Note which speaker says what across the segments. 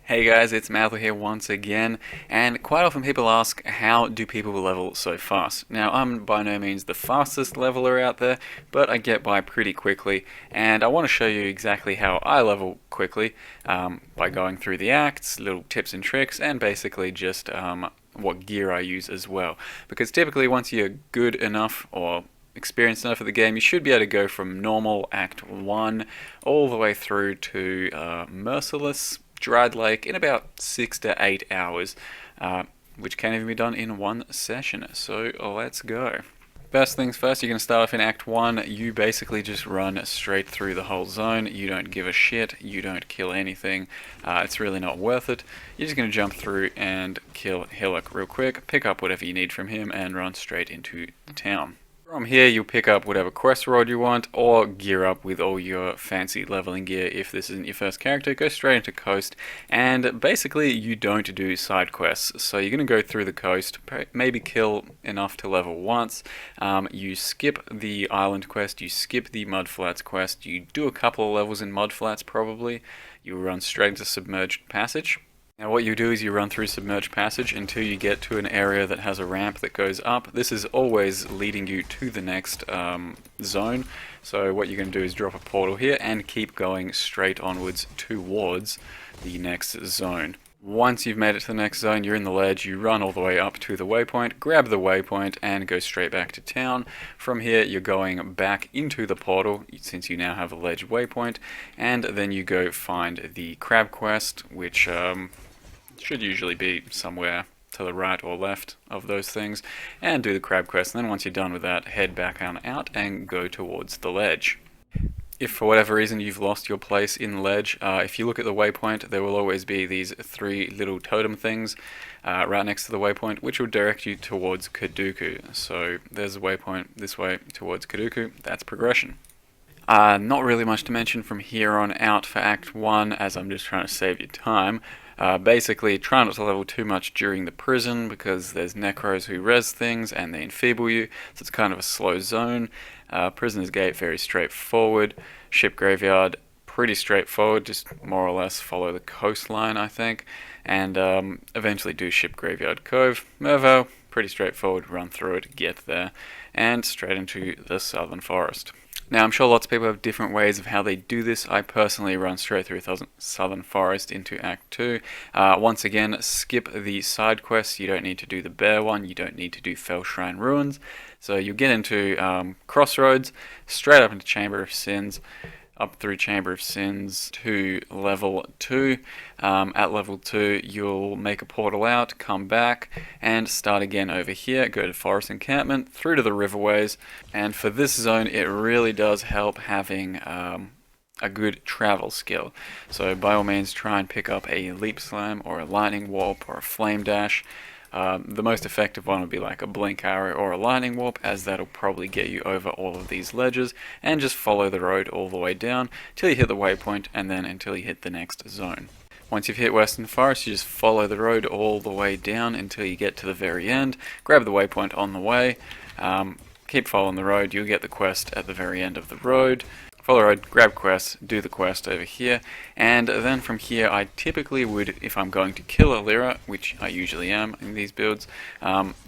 Speaker 1: Hey guys, it's Mather here once again, and quite often people ask, how do people level so fast? Now, I'm by no means the fastest leveler out there, but I get by pretty quickly, and I want to show you exactly how I level quickly by going through the acts, little tips and tricks, and basically just what gear I use as well. Because typically once you're good enough or experienced enough of the game, you should be able to go from normal Act 1 all the way through to Merciless Dried Lake in about 6 to 8 hours, which can even be done in one session. So let's go. First things first, you're going to start off in Act 1. You basically just run straight through the whole zone. You don't give a shit. You don't kill anything. It's really not worth it. You're just going to jump through and kill Hillock real quick, pick up whatever you need from him, and run straight into the town. From here, you'll pick up whatever quest rod you want, or gear up with all your fancy leveling gear. If this isn't your first character, go straight into Coast, and basically you don't do side quests. So you're going to go through the coast, maybe kill enough to level once, you skip the island quest, you skip the Mudflats quest, you do a couple of levels in Mudflats probably, you run straight into Submerged Passage. Now what you do is you run through Submerged Passage until you get to an area that has a ramp that goes up. This is always leading you to the next zone. So what you're going to do is drop a portal here and keep going straight onwards towards the next zone. Once you've made it to the next zone, you're in the ledge, you run all the way up to the waypoint, grab the waypoint and go straight back to town. From here you're going back into the portal, since you now have a ledge waypoint, and then you go find the crab quest, which should usually be somewhere to the right or left of those things, and do the crab quest. And then once you're done with that, head back on out and go towards the ledge. If for whatever reason you've lost your place in the ledge, if you look at the waypoint, there will always be these three little totem things right next to the waypoint, which will direct you towards Kaduku. So there's a waypoint this way towards Kaduku. That's progression. Not really much to mention from here on out for Act 1, as I'm just trying to save you time. Basically, try not to level too much during the prison, because there's necros who res things and they enfeeble you, so it's kind of a slow zone. Prisoner's Gate, very straightforward. Ship Graveyard, pretty straightforward, just more or less follow the coastline, I think. And eventually do Ship Graveyard Cove. Mervo, pretty straightforward, run through it, get there, and straight into the Southern Forest. Now, I'm sure lots of people have different ways of how they do this. I personally run straight through Southern Forest into Act 2. Once again, skip the side quests. You don't need to do the bear one. You don't need to do Fell Shrine Ruins. So you get into Crossroads, straight up into Chamber of Sins, up through Chamber of Sins to level 2. At level 2, you'll make a portal out, come back, and start again over here. Go to Forest Encampment, through to the Riverways, and for this zone, it really does help having a good travel skill. So by all means, try and pick up a Leap Slam, or a Lightning Warp, or a Flame Dash. The most effective one would be like a Blink Arrow or a Lightning Warp, as that'll probably get you over all of these ledges, and just follow the road all the way down till you hit the waypoint, and then until you hit the next zone. Once you've hit Western Forest, you just follow the road all the way down until you get to the very end, grab the waypoint on the way, keep following the road, you'll get the quest at the very end of the road. Follow the road, grab quests, do the quest over here, and then from here I typically would, if I'm going to kill a Lyra, which I usually am in these builds,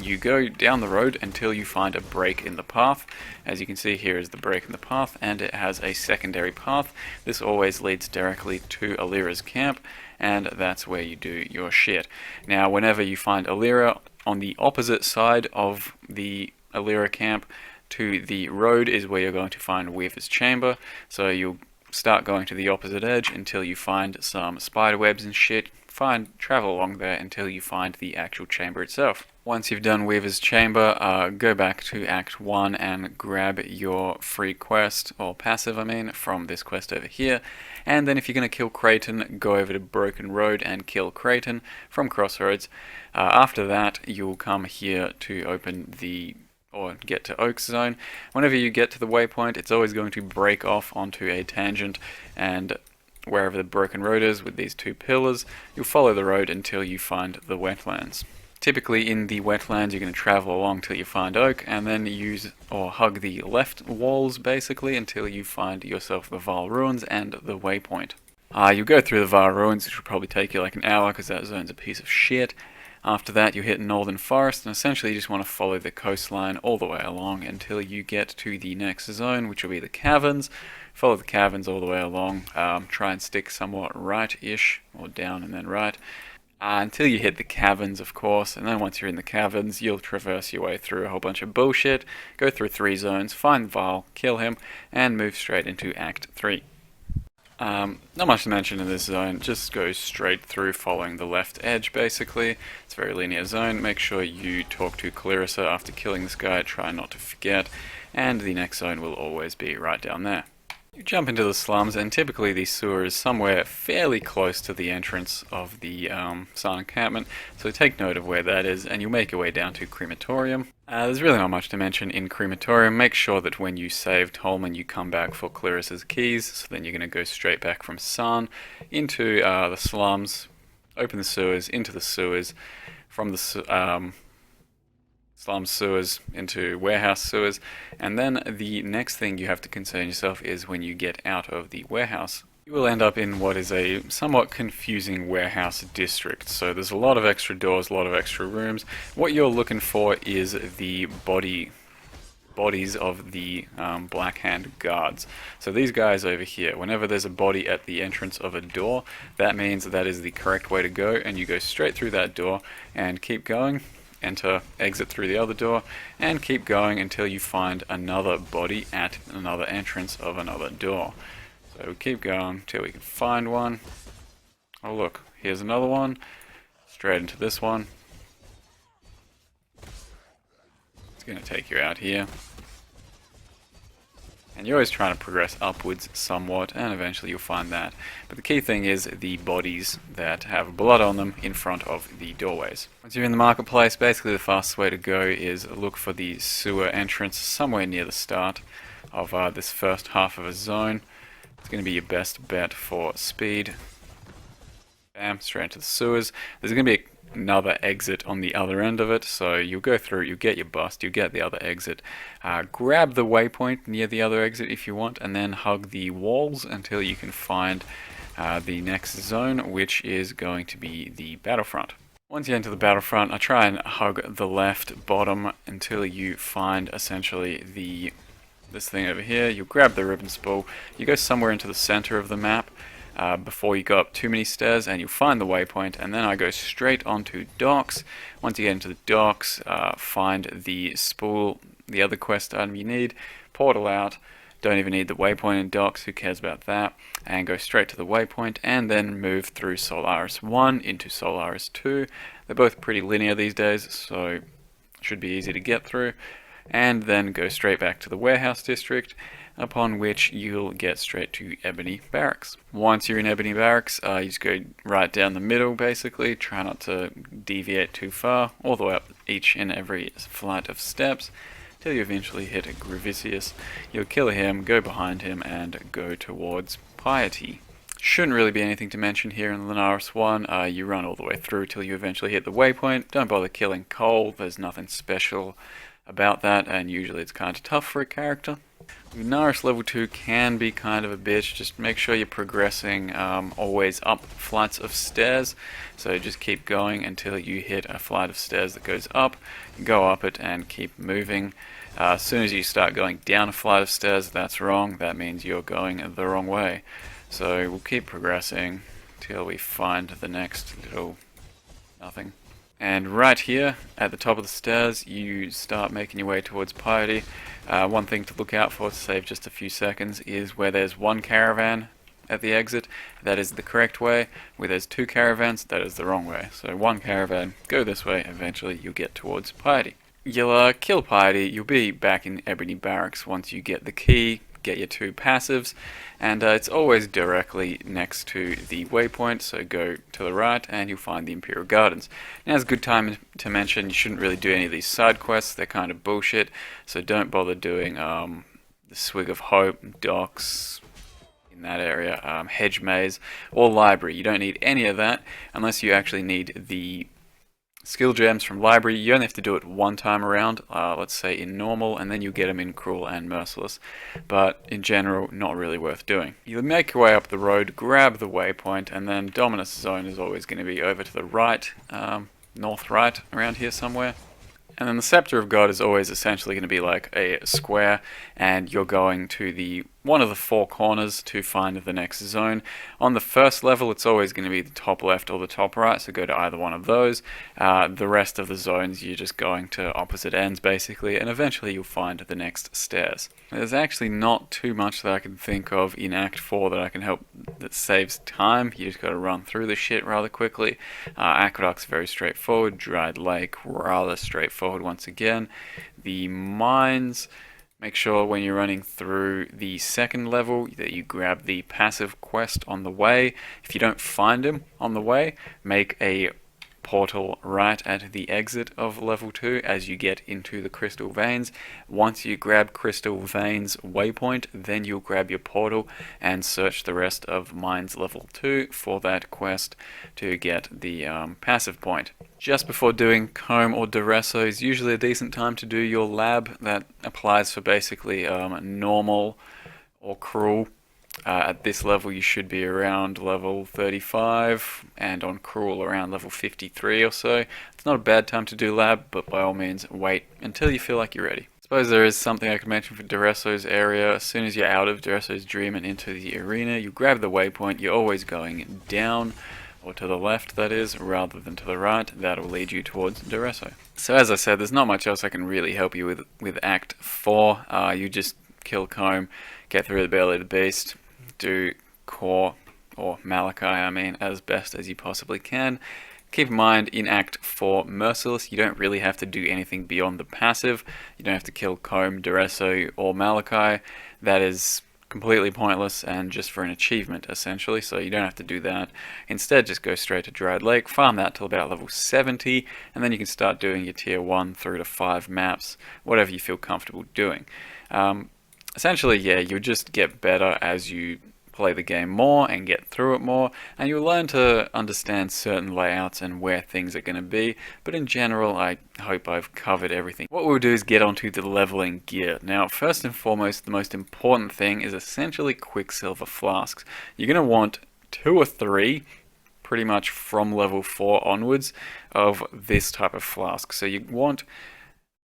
Speaker 1: you go down the road until you find a break in the path. As you can see, here is the break in the path, and it has a secondary path. This always leads directly to a Lyra's camp, and that's where you do your shit. Now, whenever you find a Lyra, on the opposite side of the Lyra camp to the road is where you're going to find Weaver's Chamber. So you'll start going to the opposite edge until you find some spider webs and shit. Travel along there until you find the actual chamber itself. Once you've done Weaver's Chamber, go back to Act 1 and grab your free quest, or passive I mean, from this quest over here. And then if you're going to kill Creighton, go over to Broken Road and kill Creighton from Crossroads. After that, you'll come here to open or get to Oaks Zone. Whenever you get to the waypoint, it's always going to break off onto a tangent, and wherever the broken road is with these two pillars, you'll follow the road until you find the wetlands. Typically in the wetlands you're going to travel along till you find Oak, and then use or hug the left walls basically until you find yourself the Val Ruins and the waypoint. You'll go through the Var Ruins, which will probably take you like an hour because that zone's a piece of shit. After that, you hit Northern Forest, and essentially you just want to follow the coastline all the way along until you get to the next zone, which will be the caverns. Follow the caverns all the way along. Try and stick somewhat right-ish, or down and then right, until you hit the caverns, of course. And then once you're in the caverns, you'll traverse your way through a whole bunch of bullshit, go through 3 zones, find Val, kill him, and move straight into Act 3. Not much to mention in this zone, just go straight through following the left edge basically. It's a very linear zone. Make sure you talk to Clarissa after killing this guy, try not to forget, and the next zone will always be right down there. You jump into the slums, and typically the sewer is somewhere fairly close to the entrance of the San encampment, so take note of where that is, and you'll make your way down to Crematorium. There's really not much to mention in Crematorium. Make sure that when you save Tolman, you come back for Clarissa's keys, so then you're going to go straight back from San into the slums, open the sewers, into the sewers, from the slum sewers into warehouse sewers, and then the next thing you have to concern yourself is when you get out of the warehouse. You will end up in what is a somewhat confusing warehouse district. So there's a lot of extra doors, a lot of extra rooms. What you're looking for is the bodies of the Black Hand guards. So these guys over here, whenever there's a body at the entrance of a door, that means that is the correct way to go, and you go straight through that door and keep going. Enter, exit through the other door, and keep going until you find another body at another entrance of another door. So we keep going until we can find one. Oh look, here's another one. Straight into this one. It's going to take you out here. And you're always trying to progress upwards somewhat, and eventually you'll find that. But the key thing is the bodies that have blood on them in front of the doorways. Once you're in the marketplace, basically the fastest way to go is look for the sewer entrance somewhere near the start of this first half of a zone. It's going to be your best bet for speed. Bam, straight into the sewers. There's going to be another exit on the other end of it, so you'll go through, you get your bust, you get the other exit, grab the waypoint near the other exit if you want, and then hug the walls until you can find the next zone, which is going to be the battlefront. Once you enter the battlefront, I try and hug the left bottom until you find essentially this thing over here. You'll grab the ribbon spool, you go somewhere into the center of the map, before you go up too many stairs, and you'll find the waypoint, and then I go straight onto docks. Once you get into the docks, find the spool, the other quest item you need, portal out, don't even need the waypoint in docks, who cares about that, and go straight to the waypoint, and then move through Solaris 1 into Solaris 2. They're both pretty linear these days, so it should be easy to get through, and then go straight back to the warehouse district, upon which you'll get straight to Ebony Barracks. Once you're in Ebony Barracks, you just go right down the middle basically, try not to deviate too far, all the way up each and every flight of steps, till you eventually hit a Gravicius. You'll kill him, go behind him, and go towards Piety. Shouldn't really be anything to mention here in Linares 1, you run all the way through till you eventually hit the waypoint. Don't bother killing Cole, there's nothing special about that, and usually it's kind of tough for a character. Linares level 2 can be kind of a bitch, just make sure you're progressing always up flights of stairs, so just keep going until you hit a flight of stairs that goes up, go up it and keep moving. As soon as you start going down a flight of stairs, that's wrong, that means you're going the wrong way. So we'll keep progressing till we find the next little nothing. And right here, at the top of the stairs, you start making your way towards Piety. One thing to look out for to save just a few seconds is where there's one caravan at the exit, that is the correct way. Where there's 2 caravans, that is the wrong way. So one caravan, go this way, eventually you'll get towards Piety. You'll kill Piety, you'll be back in Ebony Barracks once you get the key, get your 2 passives, and it's always directly next to the waypoint, so go to the right and you'll find the Imperial Gardens. Now it's a good time to mention you shouldn't really do any of these side quests, they're kind of bullshit, so don't bother doing the Swig of Hope, docks, in that area, hedge maze, or library. You don't need any of that unless you actually need the Skill gems from library, you only have to do it one time around, let's say in normal, and then you get them in cruel and merciless. But in general, not really worth doing. You make your way up the road, grab the waypoint, and then Dominus Zone is always going to be over to the right, north right, around here somewhere. And then the Scepter of God is always essentially going to be like a square, and you're going to the one of the four corners to find the next zone. On the first level, it's always going to be the top left or the top right, so go to either one of those. The rest of the zones, you're just going to opposite ends, basically, and eventually you'll find the next stairs. There's actually not too much that I can think of in Act 4 that I can help that saves time. You just got to run through the shit rather quickly. Aqueduct's very straightforward. Dried Lake, rather straightforward once again. The mines... Make sure when you're running through the second level that you grab the passive quest on the way. If you don't find him on the way, make a portal right at the exit of level 2 as you get into the crystal veins. Once you grab crystal veins waypoint, then you'll grab your portal and search the rest of mines level 2 for that quest to get the passive point. Just before doing Comb or Duresso is usually a decent time to do your lab. That applies for basically normal or cruel. At this level you should be around level 35, and on cruel around level 53 or so. It's not a bad time to do lab, but by all means wait until you feel like you're ready. I suppose there is something I could mention for Duresso's area. As soon as you're out of Duresso's dream and into the arena, you grab the waypoint. You're always going down, or to the left that is, rather than to the right. That'll lead you towards Duresso. So as I said, there's not much else I can really help you with Act 4. You just kill Comb, get through the belly of the beast, do Core, or Malachi I mean, as best as you possibly can. Keep in mind, in Act 4 Merciless, you don't really have to do anything beyond the passive. You don't have to kill Comb, Duresso, or Malachi. That is completely pointless and just for an achievement, essentially, so you don't have to do that. Instead, just go straight to Dried Lake, farm that till about level 70, and then you can start doing your tier 1 through to 5 maps, whatever you feel comfortable doing. Essentially, yeah, you'll just get better as you play the game more and get through it more, and you'll learn to understand certain layouts and where things are going to be, but in general I hope I've covered everything. What we'll do is get onto the leveling gear. Now first and foremost, the most important thing is essentially Quicksilver Flasks. You're going to want 2 or 3 pretty much from level 4 onwards of this type of flask. So you want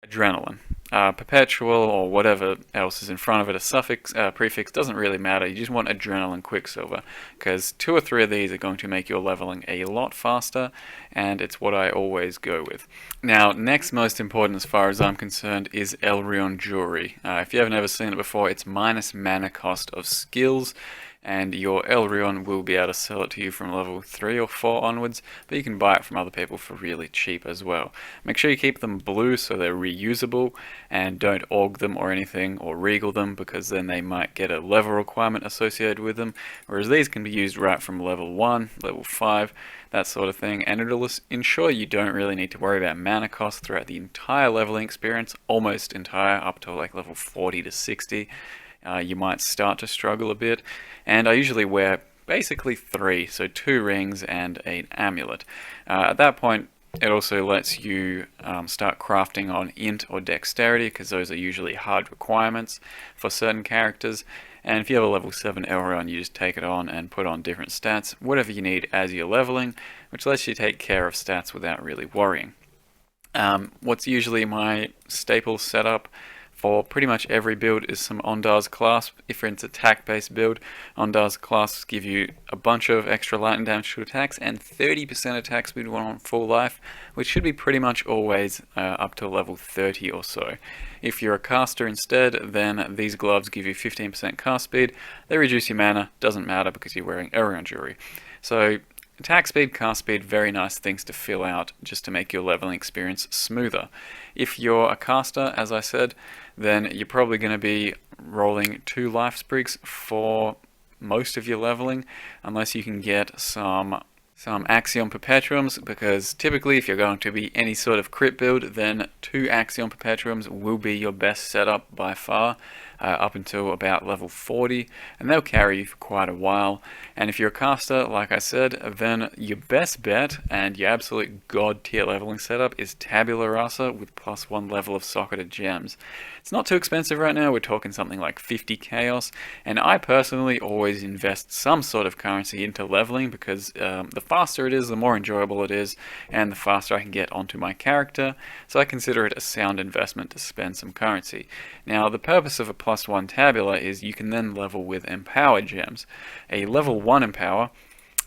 Speaker 1: adrenaline, perpetual, or whatever else is in front of it, a suffix, prefix, doesn't really matter. You just want adrenaline quicksilver, because 2 or 3 of these are going to make your leveling a lot faster, and it's what I always go with. Now, next most important as far as I'm concerned is Elrond Jewelry. If you haven't ever seen it before, it's minus mana cost of skills, and your Elrond will be able to sell it to you from level 3 or 4 onwards, but you can buy it from other people for really cheap as well. Make sure you keep them blue so they're reusable, and don't aug them or anything, or regal them, because then they might get a level requirement associated with them, whereas these can be used right from level 1, level 5, that sort of thing, and it'll ensure you don't really need to worry about mana cost throughout the entire leveling experience, almost entire, up to like level 40 to 60. You might start to struggle a bit, and I usually wear basically 3, so 2 rings and an amulet. At that point, it also lets you start crafting on int or dexterity, because those are usually hard requirements for certain characters. And if you have a level 7 Elrond, you just take it on and put on different stats, whatever you need as you're leveling, which lets you take care of stats without really worrying. What's usually my staple setup for pretty much every build is some Ondar's Clasp. If it's an attack-based build, Ondar's Clasps give you a bunch of extra lightning damage to attacks and 30% attack speed when on full life, which should be pretty much always up to level 30 or so. If you're a caster instead, then these gloves give you 15% cast speed. They reduce your mana, doesn't matter because you're wearing Elrond Jewelry. So attack speed, cast speed, very nice things to fill out just to make your leveling experience smoother. If you're a caster, as I said, then you're probably going to be rolling 2 life sprigs for most of your leveling, unless you can get some Axiom Perpetuums, because typically if you're going to be any sort of crit build, then 2 Axiom Perpetuums will be your best setup by far. up until about level 40, and they'll carry you for quite a while. And if you're a caster, like I said, then your best bet and your absolute god tier leveling setup is Tabula Rasa with +1 level of socketed gems. It's not too expensive right now, we're talking something like 50 chaos, and I personally always invest some sort of currency into leveling because the faster it is, the more enjoyable it is, and the faster I can get onto my character, so I consider it a sound investment to spend some currency. Now, the purpose of a +1 tabula is you can then level with empower gems. A level 1 empower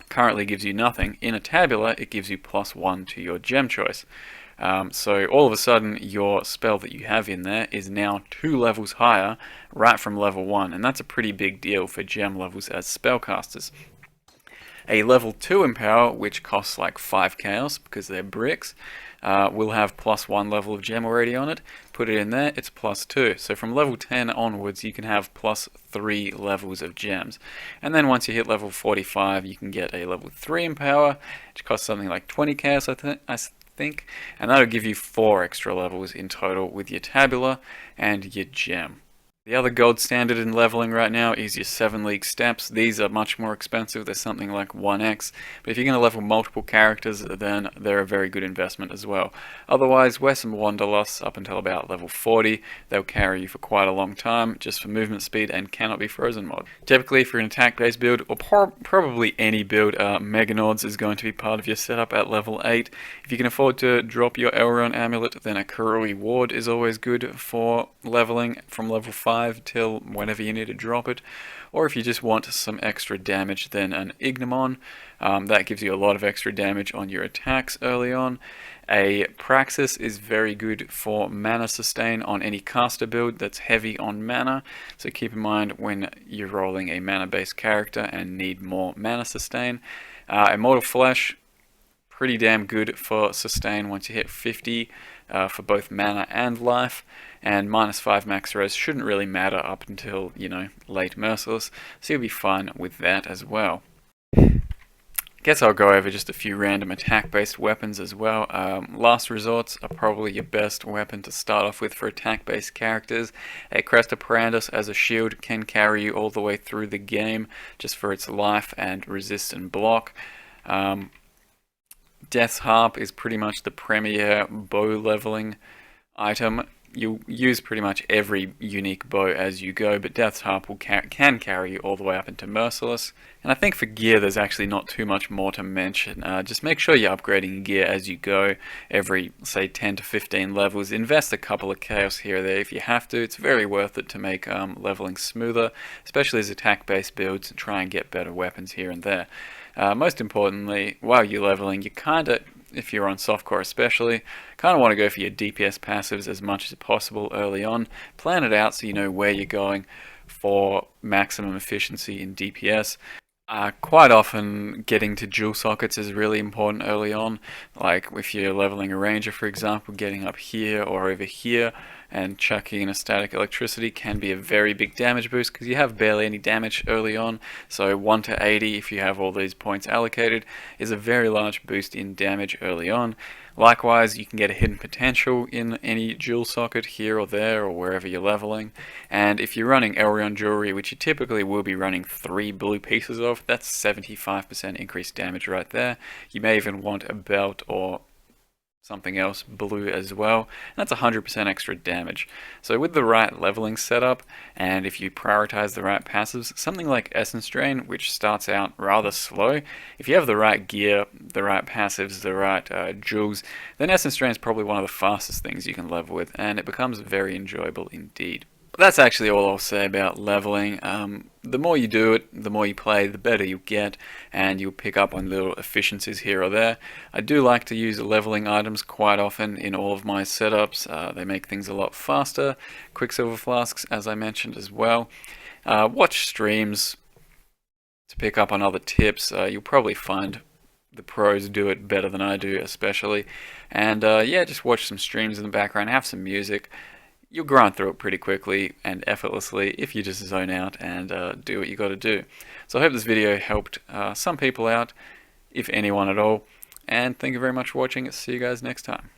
Speaker 1: currently gives you nothing. In a tabula, it gives you +1 to your gem choice. So all of a sudden, your spell that you have in there is now 2 levels higher, right from level 1, and that's a pretty big deal for gem levels as spellcasters. A level 2 empower, which costs like 5 chaos because they're bricks, will have +1 level of gem already on it. Put it in there, it's +2. So from level 10 onwards, you can have +3 levels of gems. And then once you hit level 45, you can get a level 3 empower, which costs something like 20 chaos, I think, and that'll give you 4 extra levels in total with your tabula and your gem. The other gold standard in leveling right now is your 7 league steps. These are much more expensive, they're something like 1x, but if you're going to level multiple characters, then they're a very good investment as well. Otherwise, West and Wanderlust up until about level 40, they'll carry you for quite a long time, just for movement speed and cannot be frozen mod. Typically, for an attack based build, or probably any build, Meganauds is going to be part of your setup at level 8. If you can afford to drop your Elrond amulet, then a Kurui ward is always good for leveling from level 5 till whenever you need to drop it. Or if you just want some extra damage, then an Ignimon, that gives you a lot of extra damage on your attacks early on. A Praxis is very good for mana sustain on any caster build that's heavy on mana, so keep in mind when you're rolling a mana based character and need more mana sustain. Immortal Flesh, pretty damn good for sustain once you hit 50 for both mana and life, and -5 max res shouldn't really matter up until, late Merciless, so you'll be fine with that as well. Guess I'll go over just a few random attack-based weapons as well. Last Resorts are probably your best weapon to start off with for attack-based characters. A Crest of Parandus as a shield can carry you all the way through the game just for its life and resist and block. Death's Harp is pretty much the premier bow leveling item. You'll use pretty much every unique bow as you go, but Death's Harp can carry you all the way up into Merciless. And I think for gear there's actually not too much more to mention. Just make sure you're upgrading gear as you go every, say, 10 to 15 levels. Invest a couple of chaos here or there if you have to. It's very worth it to make leveling smoother, especially as attack-based builds, and try and get better weapons here and there. Most importantly, while you're leveling, you if you're on softcore especially, kind of want to go for your DPS passives as much as possible early on. Plan it out so you know where you're going for maximum efficiency in DPS. Quite often getting to jewel sockets is really important early on, like if you're leveling a ranger, for example, getting up here or over here and chucking in a static electricity can be a very big damage boost because you have barely any damage early on. So 1 to 80, if you have all these points allocated, is a very large boost in damage early on. Likewise, you can get a hidden potential in any jewel socket here or there or wherever you're leveling. And if you're running Elrond Jewelry, which you typically will be running 3 blue pieces of, that's 75% increased damage right there. You may even want a belt or something else blue as well. That's 100% extra damage. So with the right leveling setup, and if you prioritize the right passives, something like Essence Drain, which starts out rather slow, if you have the right gear, the right passives, the right jewels, then Essence Drain is probably one of the fastest things you can level with, and it becomes very enjoyable indeed. But that's actually all I'll say about leveling. The more you do it, the more you play, the better you get, and you'll pick up on little efficiencies here or there. I do like to use leveling items quite often in all of my setups. They make things a lot faster. Quicksilver Flasks, as I mentioned as well. Watch streams to pick up on other tips. You'll probably find the pros do it better than I do, especially. And yeah, just watch some streams in the background, have some music. You'll grind through it pretty quickly and effortlessly if you just zone out and do what you got to do. So I hope this video helped some people out, if anyone at all. And thank you very much for watching. See you guys next time.